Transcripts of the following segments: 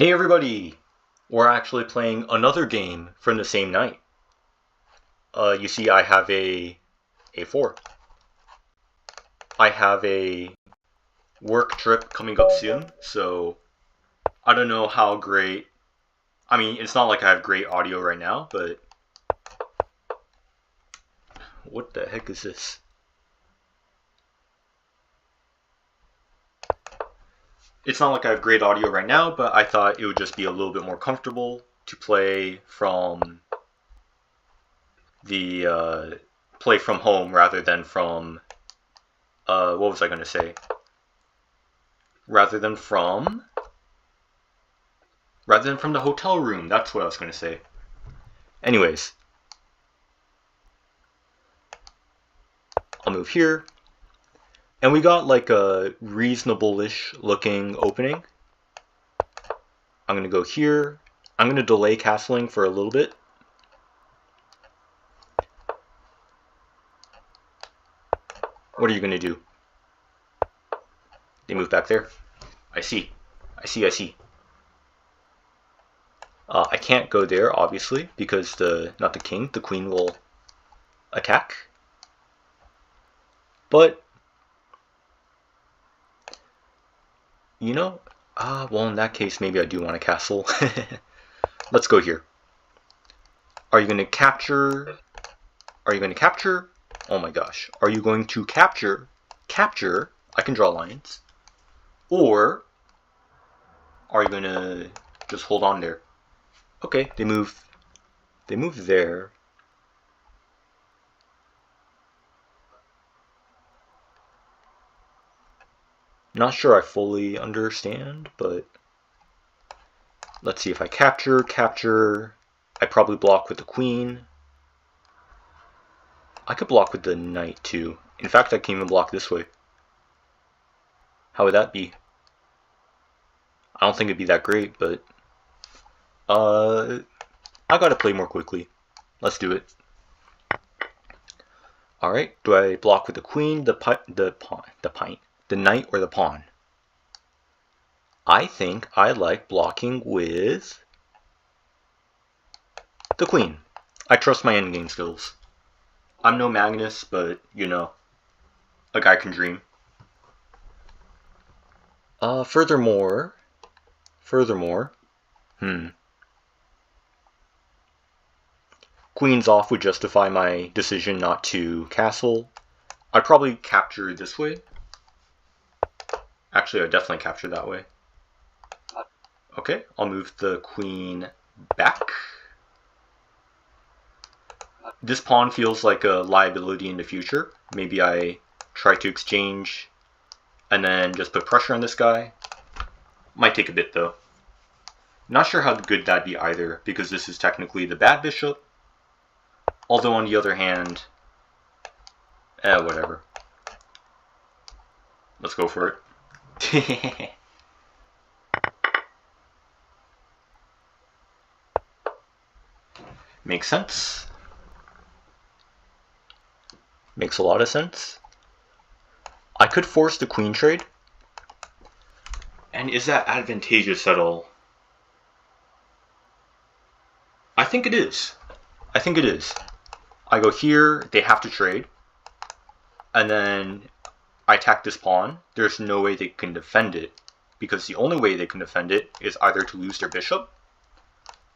Hey everybody! We're actually playing another game from the same night. You see I have a A4. I have a work trip coming up soon, so I don't know how great... I mean, it's not like I have great audio right now, but... What the heck is this? It's not like I have great audio right now, but I thought it would just be a little bit more comfortable to play from home rather than from what was I going to say? Rather than from the hotel room. That's what I was going to say. Anyways, I'll move here. And we got like a reasonable-ish looking opening. I'm going to go here. I'm going to delay castling for a little bit. What are you going to do? They move back there. I see. I can't go there, obviously, because not the king, the queen will attack. But, you know, well, in that case, maybe I do want a castle. Let's go here. Are you going to capture? Are you going to capture? Oh my gosh. Are you going to capture? Capture. I can draw lines. Or are you going to just hold on there? Okay, they move there. Not sure I fully understand, but let's see if I capture. I probably block with the queen. I could block with the knight too. In fact, I can even block this way. How would that be? I don't think it'd be that great, but I gotta play more quickly. Let's do it. All right. Do I block with the queen, the knight, or the pawn? I think I like blocking with the queen. I trust my endgame skills. I'm no Magnus, but you know, a guy can dream. Furthermore, queen's off would justify my decision not to castle. I'd probably capture this way. Actually, I'd definitely capture that way. Okay, I'll move the queen back. This pawn feels like a liability in the future. Maybe I try to exchange and then just put pressure on this guy. Might take a bit though. Not sure how good that'd be either, because this is technically the bad bishop. Although on the other hand, whatever. Let's go for it. Makes sense. Makes a lot of sense. I could force the queen trade. And is that advantageous at all? I think it is. I go here, they have to trade. And then I attack this pawn. There's no way they can defend it, because the only way they can defend it is either to lose their bishop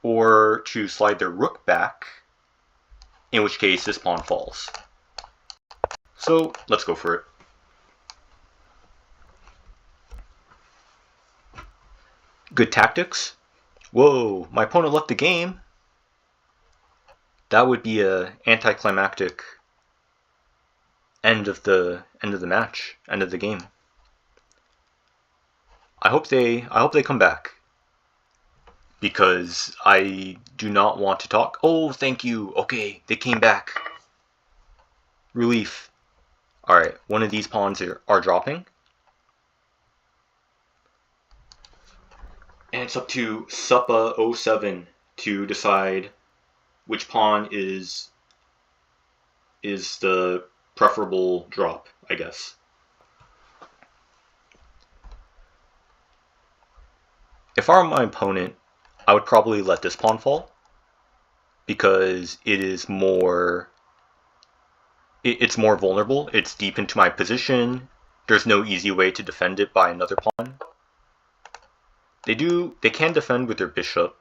or to slide their rook back, in which case this pawn falls. So let's go for it. Good tactics. Whoa, my opponent left the game. That would be a anticlimactic end of the match, end of the game. I hope they come back, because I do not want to talk. Oh, thank you. Okay, they came back. Relief. All right, one of these pawns are dropping. And it's up to Suppa07 to decide which pawn is the preferable drop, I guess. If I were my opponent, I would probably let this pawn fall, because it's more vulnerable. It's deep into my position. There's no easy way to defend it by another pawn. They can defend with their bishop.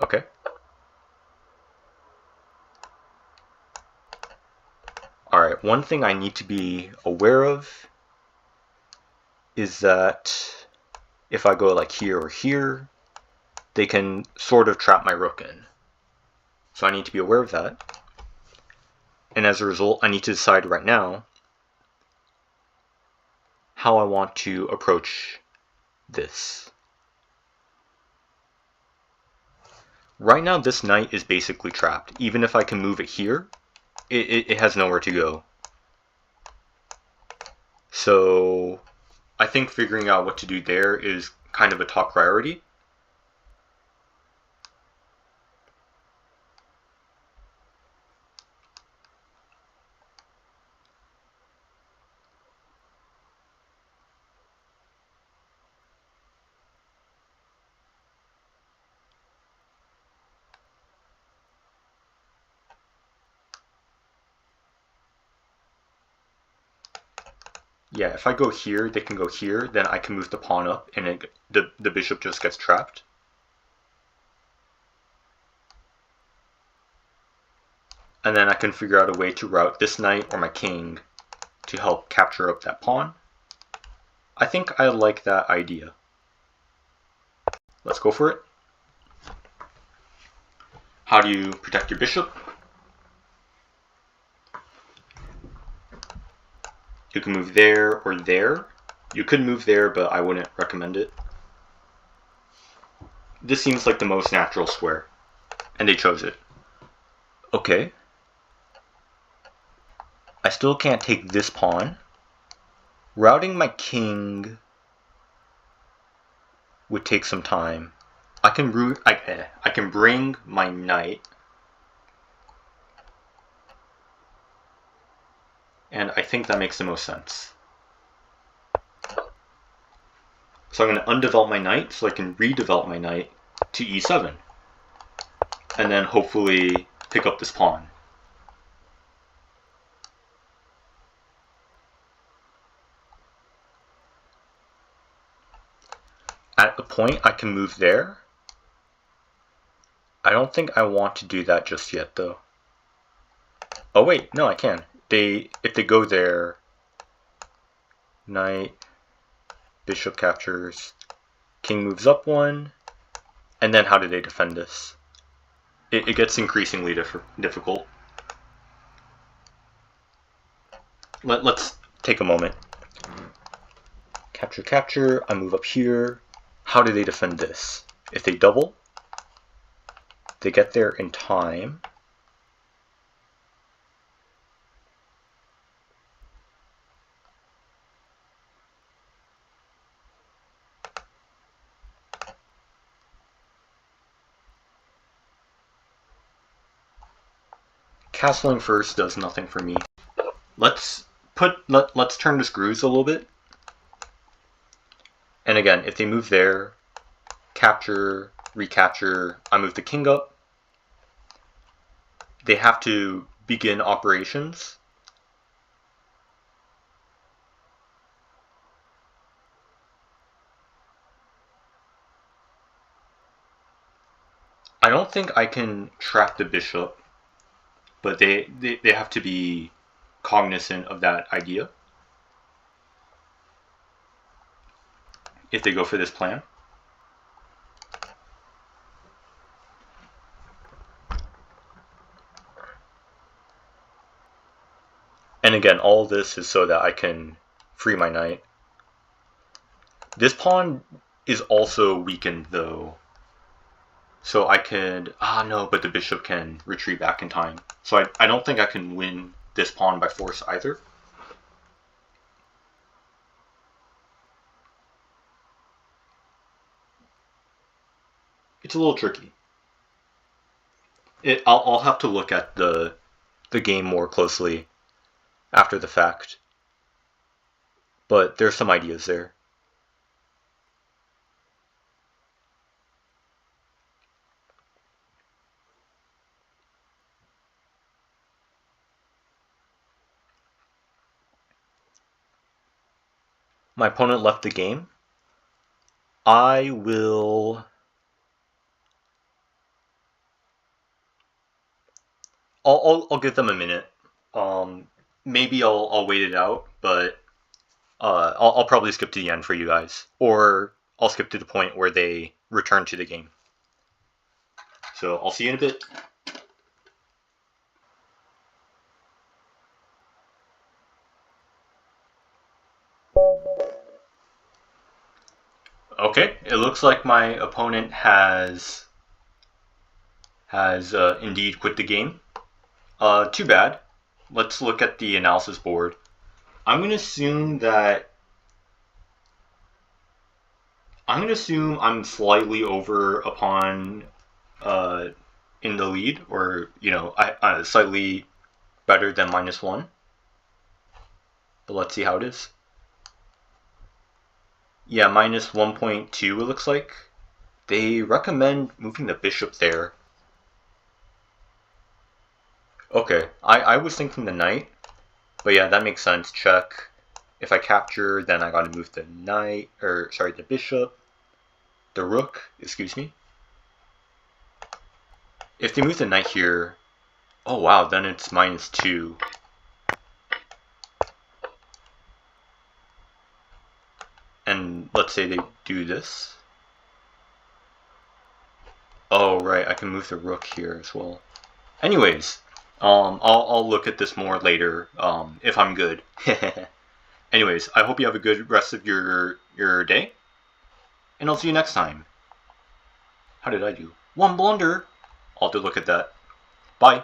Okay. Alright, one thing I need to be aware of is that if I go like here or here, they can sort of trap my rook in. So I need to be aware of that. And as a result, I need to decide right now how I want to approach this. Right now, this knight is basically trapped. Even if I can move it here, it has nowhere to go. So I think figuring out what to do there is kind of a top priority. Yeah, if I go here, they can go here, then I can move the pawn up, and the bishop just gets trapped. And then I can figure out a way to route this knight or my king to help capture up that pawn. I think I like that idea. Let's go for it. How do you protect your bishop? You can move there or there. You could move there, but I wouldn't recommend it. This seems like the most natural square, and they chose it. Okay. I still can't take this pawn. Routing my king would take some time. I can bring my knight, and I think that makes the most sense. So I'm going to undevelop my knight so I can redevelop my knight to e7, and then hopefully pick up this pawn. At the point, I can move there. I don't think I want to do that just yet, though. Oh wait, no, I can. If they go there, knight, bishop captures, king moves up one, and then how do they defend this? It gets increasingly difficult. Let's take a moment. Capture, capture, I move up here. How do they defend this? If they double, they get there in time. Castling first does nothing for me. Let's turn the screws a little bit. And again, if they move there, capture, recapture, I move the king up. They have to begin operations. I don't think I can trap the bishop, but they have to be cognizant of that idea if they go for this plan. And again, all of this is so that I can free my knight. This pawn is also weakened though. So I could, no, but the bishop can retreat back in time. So I don't think I can win this pawn by force either. It's a little tricky. I'll have to look at the game more closely after the fact. but there's some ideas there. My opponent left the game. I will... I'll give them a minute. Maybe I'll wait it out, but I'll probably skip to the end for you guys, or I'll skip to the point where they return to the game. So I'll see you in a bit. Okay, it looks like my opponent has indeed quit the game. Too bad. Let's look at the analysis board. I'm gonna assume I'm slightly over upon in the lead, or I slightly better than -1. But let's see how it is. Yeah, -1.2 it looks like. They recommend moving the bishop there. Okay, I was thinking the knight, but yeah, that makes sense. Check. If I capture, then I gotta move the knight, or sorry, the bishop, the rook, excuse me. If they move the knight here, oh wow, then it's -2. And let's say they do this. Oh right, I can move the rook here as well. Anyways, I'll look at this more later, if I'm good. Anyways, I hope you have a good rest of your day, and I'll see you next time. How did I do? One blunder. I'll have to look at that. Bye.